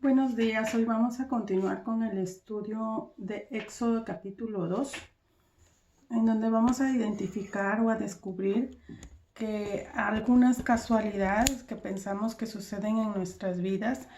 Buenos días, hoy vamos a continuar con el estudio de Éxodo capítulo 2, en donde vamos a identificar o a descubrir que algunas casualidades que pensamos que suceden en nuestras vidas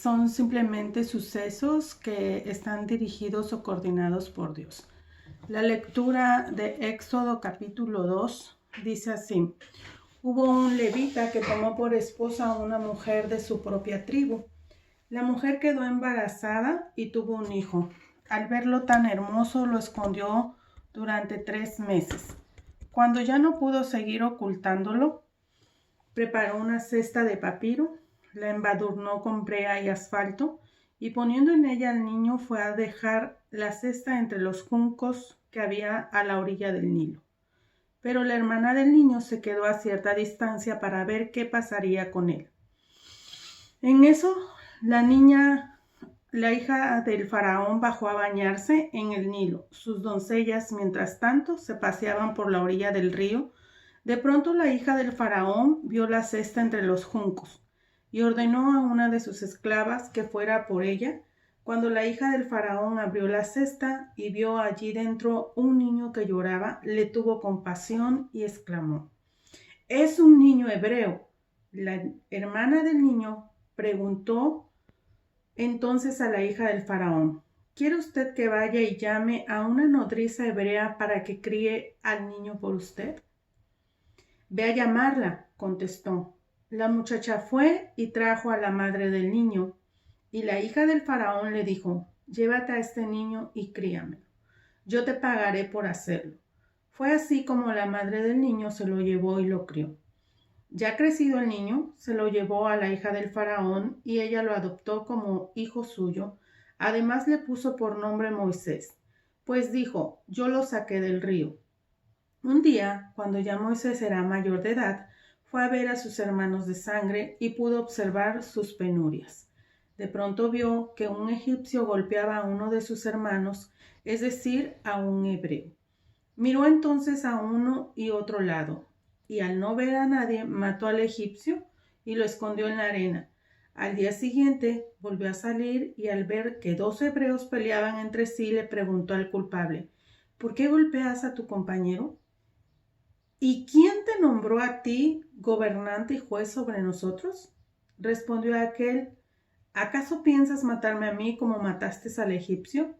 son simplemente sucesos que están dirigidos o coordinados por Dios. La lectura de Éxodo capítulo 2 dice así: Hubo un levita que tomó por esposa a una mujer de su propia tribu. La mujer quedó embarazada y tuvo un hijo. Al verlo tan hermoso, lo escondió durante 3 meses. Cuando ya no pudo seguir ocultándolo, preparó una cesta de papiro, la embadurnó con brea y asfalto, y poniendo en ella al niño fue a dejar la cesta entre los juncos que había a la orilla del Nilo. Pero la hermana del niño se quedó a cierta distancia para ver qué pasaría con él. En eso, la hija del faraón, bajó a bañarse en el Nilo. Sus doncellas, mientras tanto, se paseaban por la orilla del río. De pronto la hija del faraón vio la cesta entre los juncos y ordenó a una de sus esclavas que fuera por ella. Cuando la hija del faraón abrió la cesta y vio allí dentro un niño que lloraba, le tuvo compasión y exclamó: «Es un niño hebreo». La hermana del niño preguntó entonces a la hija del faraón: «¿Quiere usted que vaya y llame a una nodriza hebrea para que críe al niño por usted?». «Ve a llamarla», contestó. La muchacha fue y trajo a la madre del niño, y la hija del faraón le dijo: «Llévate a este niño y críamelo. Yo te pagaré por hacerlo». Fue así como la madre del niño se lo llevó y lo crió. Ya crecido el niño, se lo llevó a la hija del faraón y ella lo adoptó como hijo suyo. Además le puso por nombre Moisés, pues dijo: «Yo lo saqué del río». Un día, cuando ya Moisés era mayor de edad, fue a ver a sus hermanos de sangre y pudo observar sus penurias. De pronto vio que un egipcio golpeaba a uno de sus hermanos, es decir, a un hebreo. Miró entonces a uno y otro lado, y al no ver a nadie, mató al egipcio y lo escondió en la arena. Al día siguiente volvió a salir y al ver que 2 hebreos peleaban entre sí, le preguntó al culpable: «¿Por qué golpeas a tu compañero? ¿Y quién te nombró a ti gobernante y juez sobre nosotros?». Respondió aquel: «¿Acaso piensas matarme a mí como mataste al egipcio?».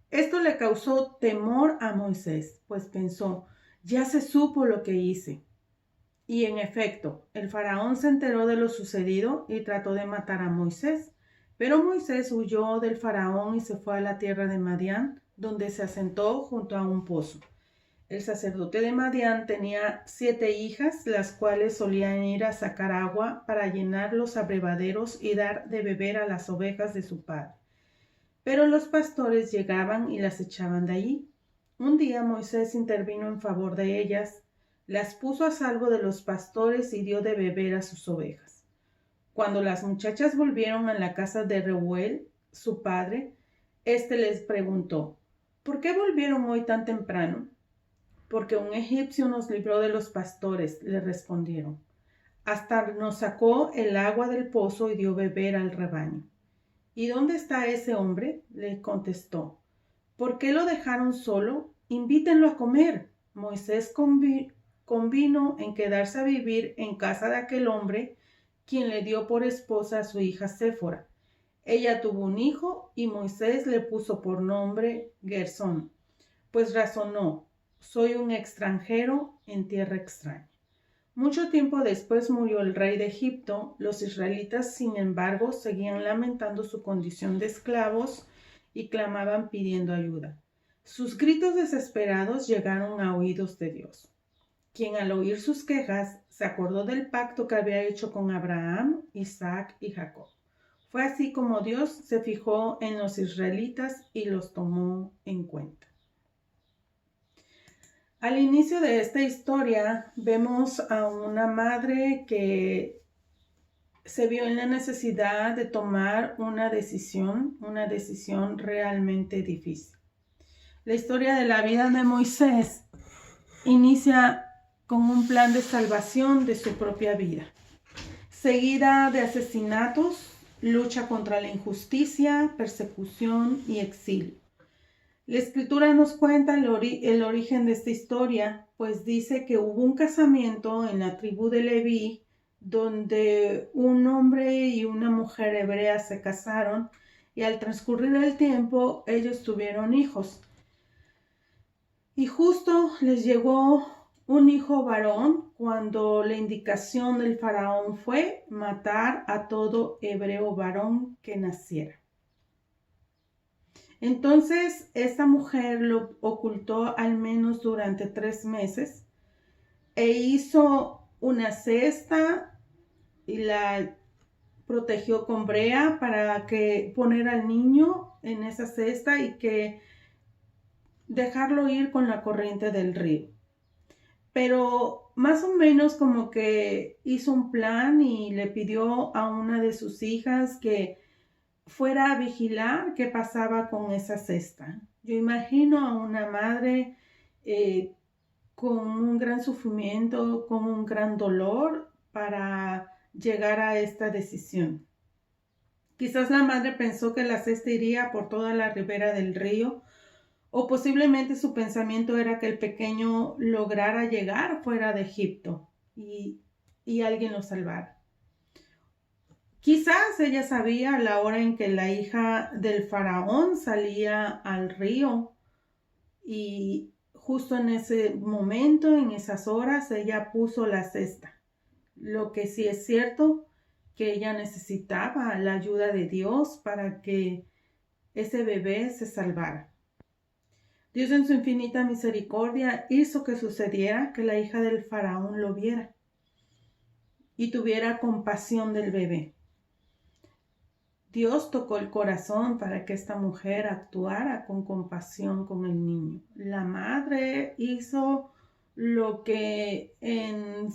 Esto le causó temor a Moisés, pues pensó: «Ya se supo lo que hice». Y en efecto, el faraón se enteró de lo sucedido y trató de matar a Moisés. Pero Moisés huyó del faraón y se fue a la tierra de Madián, donde se asentó junto a un pozo. El sacerdote de Madián tenía 7 hijas, las cuales solían ir a sacar agua para llenar los abrevaderos y dar de beber a las ovejas de su padre. Pero los pastores llegaban y las echaban de allí. Un día Moisés intervino en favor de ellas, las puso a salvo de los pastores y dio de beber a sus ovejas. Cuando las muchachas volvieron a la casa de Reuel, su padre, éste les preguntó: «¿Por qué volvieron hoy tan temprano?». «Porque un egipcio nos libró de los pastores», le respondieron. «Hasta nos sacó el agua del pozo y dio beber al rebaño». «¿Y dónde está ese hombre?», le contestó. «¿Por qué lo dejaron solo? Invítenlo a comer». Moisés convino en quedarse a vivir en casa de aquel hombre, quien le dio por esposa a su hija Séfora. Ella tuvo un hijo y Moisés le puso por nombre Gersón, pues razonó: «Soy un extranjero en tierra extraña». Mucho tiempo después murió el rey de Egipto. Los israelitas, sin embargo, seguían lamentando su condición de esclavos y clamaban pidiendo ayuda. Sus gritos desesperados llegaron a oídos de Dios, quien al oír sus quejas se acordó del pacto que había hecho con Abraham, Isaac y Jacob. Fue así como Dios se fijó en los israelitas y los tomó en cuenta. Al inicio de esta historia vemos a una madre que se vio en la necesidad de tomar una decisión realmente difícil. La historia de la vida de Moisés inicia con un plan de salvación de su propia vida, seguida de asesinatos lucha contra la injusticia, persecución y exilio. La escritura nos cuenta el origen de esta historia, pues dice que hubo un casamiento en la tribu de Leví, donde un hombre y una mujer hebrea se casaron y al transcurrir el tiempo ellos tuvieron hijos. Y justo les llegó un hijo varón cuando la indicación del faraón fue matar a todo hebreo varón que naciera. Entonces esta mujer lo ocultó al menos durante 3 meses e hizo una cesta y la protegió con brea para que poner al niño en esa cesta y que dejarlo ir con la corriente del río. Pero más o menos como que hizo un plan y le pidió a una de sus hijas que fuera a vigilar qué pasaba con esa cesta. Yo imagino a una madre con un gran sufrimiento, con un gran dolor para llegar a esta decisión. Quizás la madre pensó que la cesta iría por toda la ribera del río, o posiblemente su pensamiento era que el pequeño lograra llegar fuera de Egipto y alguien lo salvara. Quizás ella sabía la hora en que la hija del faraón salía al río y justo en ese momento, en esas horas, ella puso la cesta. Lo que sí es cierto, que ella necesitaba la ayuda de Dios para que ese bebé se salvara. Dios en su infinita misericordia hizo que sucediera que la hija del faraón lo viera y tuviera compasión del bebé. Dios tocó el corazón para que esta mujer actuara con compasión con el niño. La madre hizo lo que en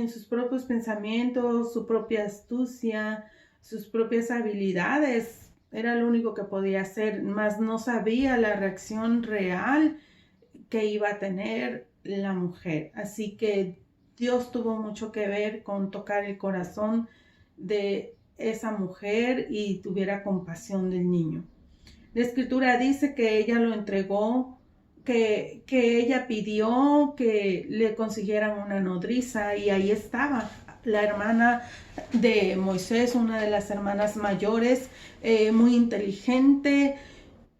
sus propios pensamientos, su propia astucia, sus propias habilidades, era lo único que podía hacer, mas no sabía la reacción real que iba a tener la mujer. Así que Dios tuvo mucho que ver con tocar el corazón de esa mujer y tuviera compasión del niño. La escritura dice que ella lo entregó, que ella pidió que le consiguieran una nodriza y ahí estaba la hermana de Moisés, una de las hermanas mayores, muy inteligente,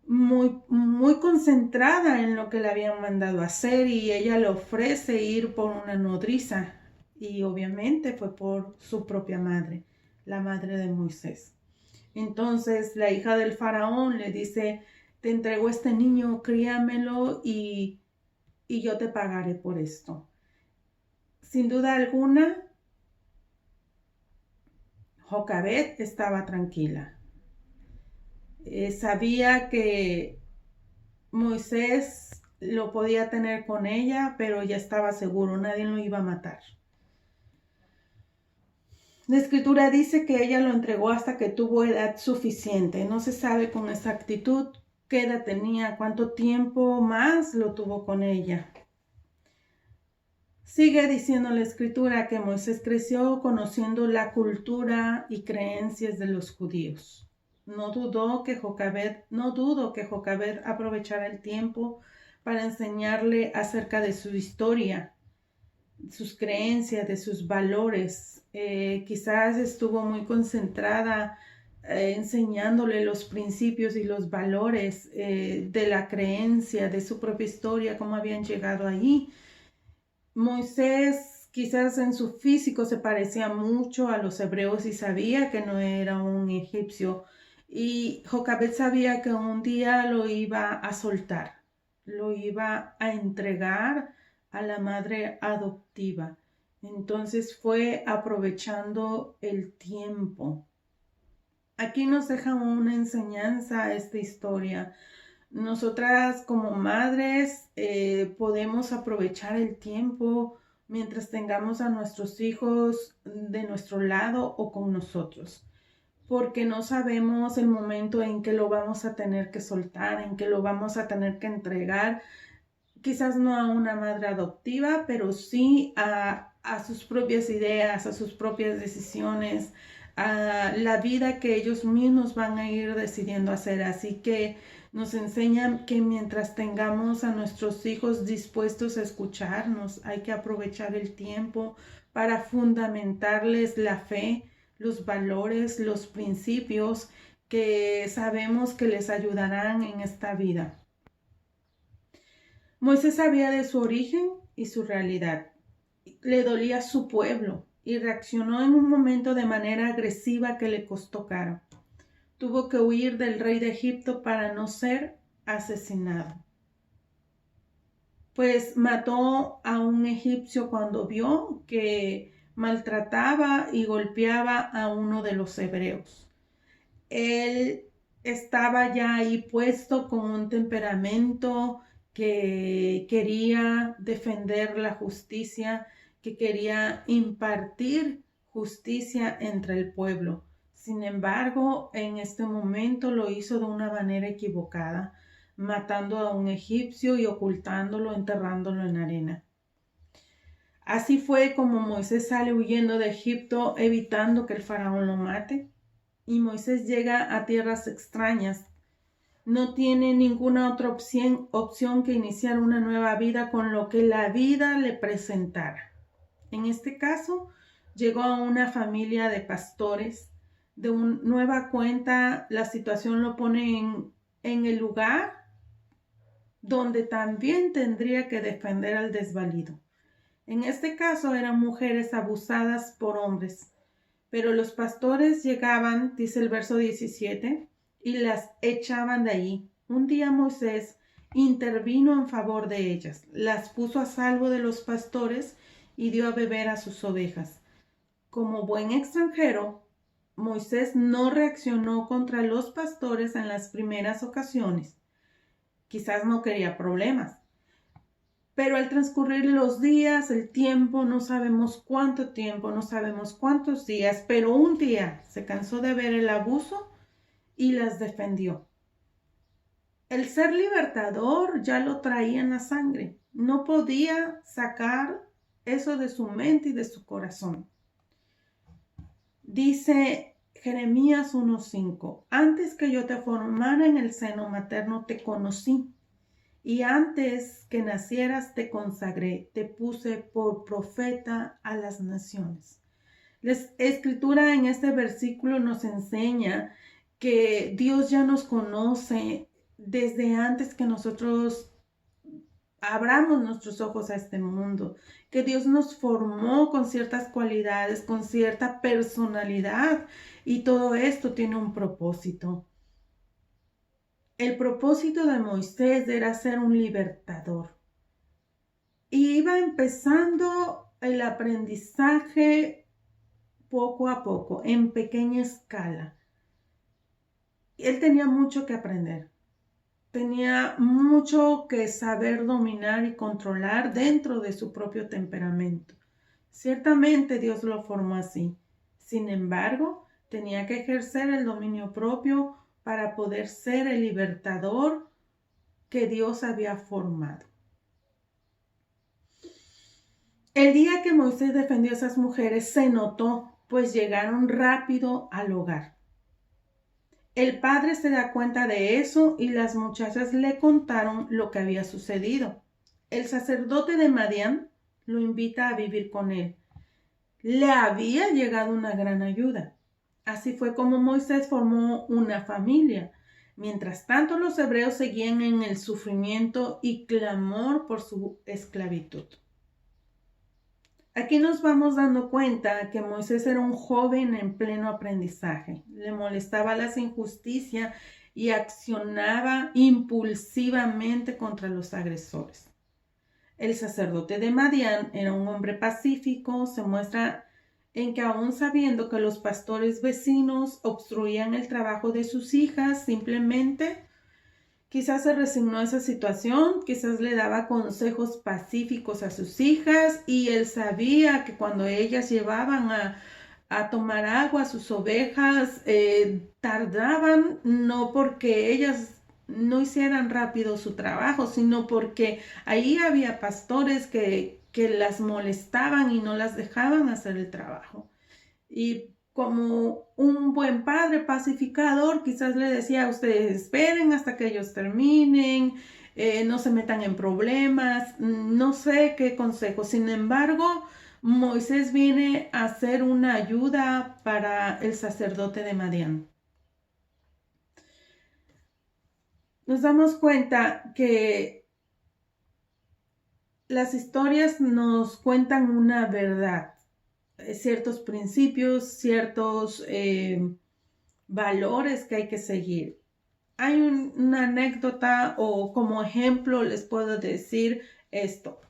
muy concentrada en lo que le habían mandado hacer, y ella le ofrece ir por una nodriza y obviamente fue por su propia madre, la madre de Moisés. Entonces la hija del faraón le dice: te entrego este niño, críamelo y yo te pagaré por esto. Sin duda alguna, Jocabed estaba tranquila. Sabía que Moisés lo podía tener con ella, pero ya estaba seguro, nadie lo iba a matar. La escritura dice que ella lo entregó hasta que tuvo edad suficiente. No se sabe con exactitud qué edad tenía, cuánto tiempo más lo tuvo con ella. Sigue diciendo la escritura que Moisés creció conociendo la cultura y creencias de los judíos. No dudo que Jocabed aprovechara el tiempo para enseñarle acerca de su historia, sus creencias, de sus valores. Quizás estuvo muy concentrada enseñándole los principios y los valores de la creencia, de su propia historia, cómo habían llegado allí. Moisés quizás en su físico se parecía mucho a los hebreos y sabía que no era un egipcio, y Jocabed sabía que un día lo iba a soltar, lo iba a entregar a la madre adoptiva. Entonces fue aprovechando el tiempo. Aquí nos deja una enseñanza esta historia. Nosotras como madres podemos aprovechar el tiempo mientras tengamos a nuestros hijos de nuestro lado o con nosotros, porque no sabemos el momento en que lo vamos a tener que soltar, en que lo vamos a tener que entregar, quizás no a una madre adoptiva, pero sí a sus propias ideas, a sus propias decisiones, la vida que ellos mismos van a ir decidiendo hacer. Así que nos enseñan que mientras tengamos a nuestros hijos dispuestos a escucharnos, hay que aprovechar el tiempo para fundamentarles la fe, los valores, los principios que sabemos que les ayudarán en esta vida. Moisés sabía de su origen y su realidad. Le dolía su pueblo y reaccionó en un momento de manera agresiva que le costó caro. Tuvo que huir del rey de Egipto para no ser asesinado. Pues mató a un egipcio cuando vio que maltrataba y golpeaba a uno de los hebreos. Él estaba ya ahí puesto con un temperamento que quería defender la justicia, que quería impartir justicia entre el pueblo. Sin embargo, en este momento lo hizo de una manera equivocada, matando a un egipcio y ocultándolo, enterrándolo en arena. Así fue como Moisés sale huyendo de Egipto, evitando que el faraón lo mate. Y Moisés llega a tierras extrañas. No tiene ninguna otra opción que iniciar una nueva vida con lo que la vida le presentara. En este caso, llegó a una familia de pastores. De nueva cuenta, la situación lo pone en el lugar donde también tendría que defender al desvalido. En este caso eran mujeres abusadas por hombres. Pero los pastores llegaban, dice el verso 17, y las echaban de allí. Un día Moisés intervino en favor de ellas, las puso a salvo de los pastores y dio a beber a sus ovejas. Como buen extranjero, Moisés no reaccionó contra los pastores en las primeras ocasiones. Quizás no quería problemas. Pero al transcurrir los días, el tiempo, no sabemos cuánto tiempo, no sabemos cuántos días, pero un día se cansó de ver el abuso y las defendió. El ser libertador ya lo traía en la sangre. No podía sacar eso de su mente y de su corazón. Dice Jeremías 1:5, antes que yo te formara en el seno materno te conocí. Y antes que nacieras te consagré, te puse por profeta a las naciones. La escritura en este versículo nos enseña que Dios ya nos conoce desde antes que nosotros abramos nuestros ojos a este mundo, que Dios nos formó con ciertas cualidades, con cierta personalidad, y todo esto tiene un propósito. El propósito de Moisés era ser un libertador. Y iba empezando el aprendizaje poco a poco, en pequeña escala. Él tenía mucho que aprender. Tenía mucho que saber dominar y controlar dentro de su propio temperamento. Ciertamente Dios lo formó así. Sin embargo, tenía que ejercer el dominio propio para poder ser el libertador que Dios había formado. El día que Moisés defendió a esas mujeres se notó, pues llegaron rápido al hogar. El padre se da cuenta de eso y las muchachas le contaron lo que había sucedido. El sacerdote de Madián lo invita a vivir con él. Le había llegado una gran ayuda. Así fue como Moisés formó una familia. Mientras tanto, los hebreos seguían en el sufrimiento y clamor por su esclavitud. Aquí nos vamos dando cuenta que Moisés era un joven en pleno aprendizaje. Le molestaba la injusticia y accionaba impulsivamente contra los agresores. El sacerdote de Madián era un hombre pacífico, se muestra en que aún sabiendo que los pastores vecinos obstruían el trabajo de sus hijas, simplemente quizás se resignó a esa situación, quizás le daba consejos pacíficos a sus hijas y él sabía que cuando ellas llevaban a tomar agua a sus ovejas, tardaban no porque ellas no hicieran rápido su trabajo, sino porque ahí había pastores que las molestaban y no las dejaban hacer el trabajo. Y como un buen padre pacificador, quizás le decía a ustedes, esperen hasta que ellos terminen, no se metan en problemas, no sé qué consejo. Sin embargo, Moisés viene a ser una ayuda para el sacerdote de Madián. Nos damos cuenta que las historias nos cuentan una verdad, ciertos principios, ciertos valores que hay que seguir. Hay una anécdota o como ejemplo les puedo decir esto.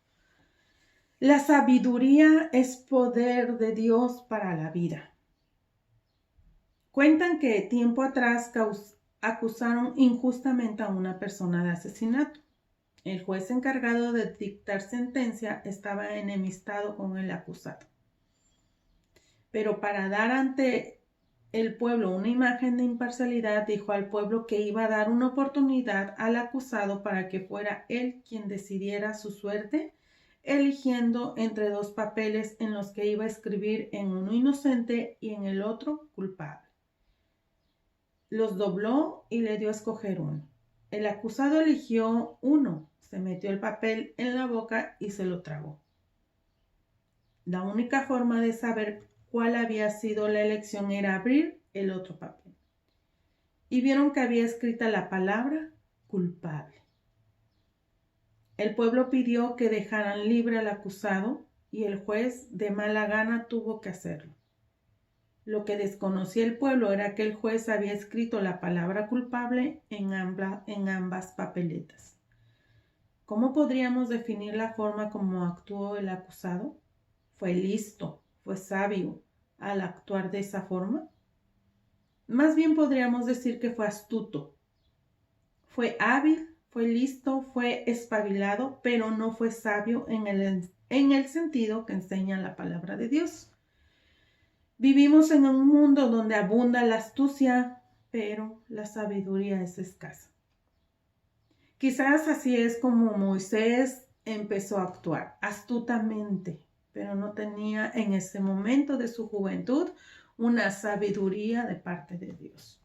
La sabiduría es poder de Dios para la vida. Cuentan que tiempo atrás acusaron injustamente a una persona de asesinato. El juez encargado de dictar sentencia estaba enemistado con el acusado. Pero para dar ante el pueblo una imagen de imparcialidad, dijo al pueblo que iba a dar una oportunidad al acusado para que fuera él quien decidiera su suerte, eligiendo entre dos papeles en los que iba a escribir en uno inocente y en el otro culpable. Los dobló y le dio a escoger uno. El acusado eligió uno, se metió el papel en la boca y se lo tragó. La única forma de saber cuál había sido la elección era abrir el otro papel. Y vieron que había escrita la palabra culpable. El pueblo pidió que dejaran libre al acusado y el juez de mala gana tuvo que hacerlo. Lo que desconocía el pueblo era que el juez había escrito la palabra culpable en ambas papeletas. ¿Cómo podríamos definir la forma como actuó el acusado? ¿Fue listo, fue sabio al actuar de esa forma? Más bien podríamos decir que fue astuto. Fue hábil, fue listo, fue espabilado, pero no fue sabio en el sentido que enseña la palabra de Dios. Vivimos en un mundo donde abunda la astucia, pero la sabiduría es escasa. Quizás así es como Moisés empezó a actuar, astutamente, pero no tenía en ese momento de su juventud una sabiduría de parte de Dios.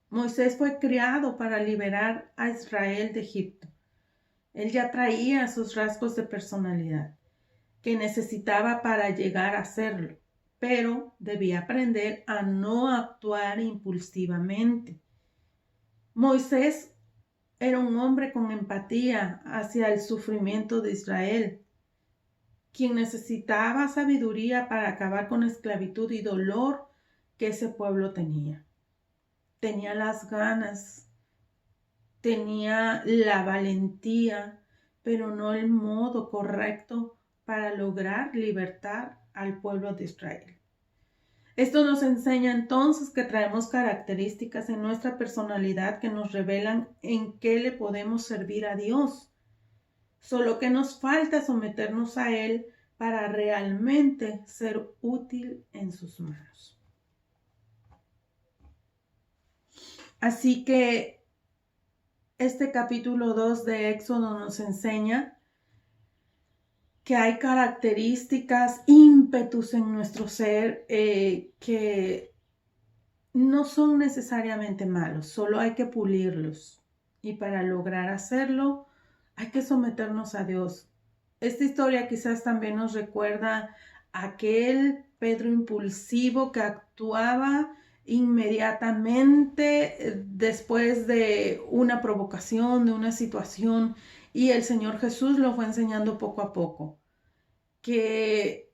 Moisés fue criado para liberar a Israel de Egipto. Él ya traía sus rasgos de personalidad que necesitaba para llegar a hacerlo, pero debía aprender a no actuar impulsivamente. Moisés era un hombre con empatía hacia el sufrimiento de Israel, quien necesitaba sabiduría para acabar con la esclavitud y dolor que ese pueblo tenía. Tenía las ganas, tenía la valentía, pero no el modo correcto para lograr libertar al pueblo de Israel. Esto nos enseña entonces que traemos características en nuestra personalidad que nos revelan en qué le podemos servir a Dios. Solo que nos falta someternos a Él para realmente ser útil en sus manos. Así que este capítulo 2 de Éxodo nos enseña que hay características, ímpetus en nuestro ser que no son necesariamente malos, solo hay que pulirlos. Y para lograr hacerlo, hay que someternos a Dios. Esta historia quizás también nos recuerda a aquel Pedro impulsivo que actuaba inmediatamente después de una provocación, de una situación, y el Señor Jesús lo fue enseñando poco a poco, que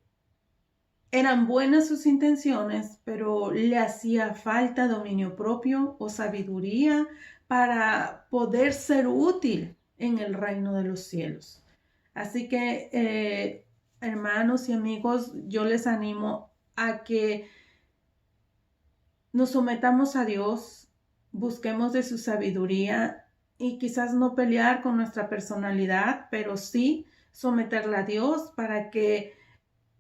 eran buenas sus intenciones, pero le hacía falta dominio propio o sabiduría para poder ser útil en el reino de los cielos. Así que, hermanos y amigos, yo les animo a que nos sometamos a Dios, busquemos de su sabiduría y quizás no pelear con nuestra personalidad, pero sí someterla a Dios para que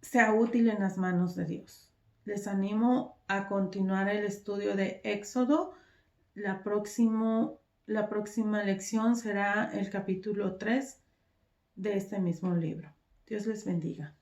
sea útil en las manos de Dios. Les animo a continuar el estudio de Éxodo. La próxima lección será el capítulo 3 de este mismo libro. Dios les bendiga.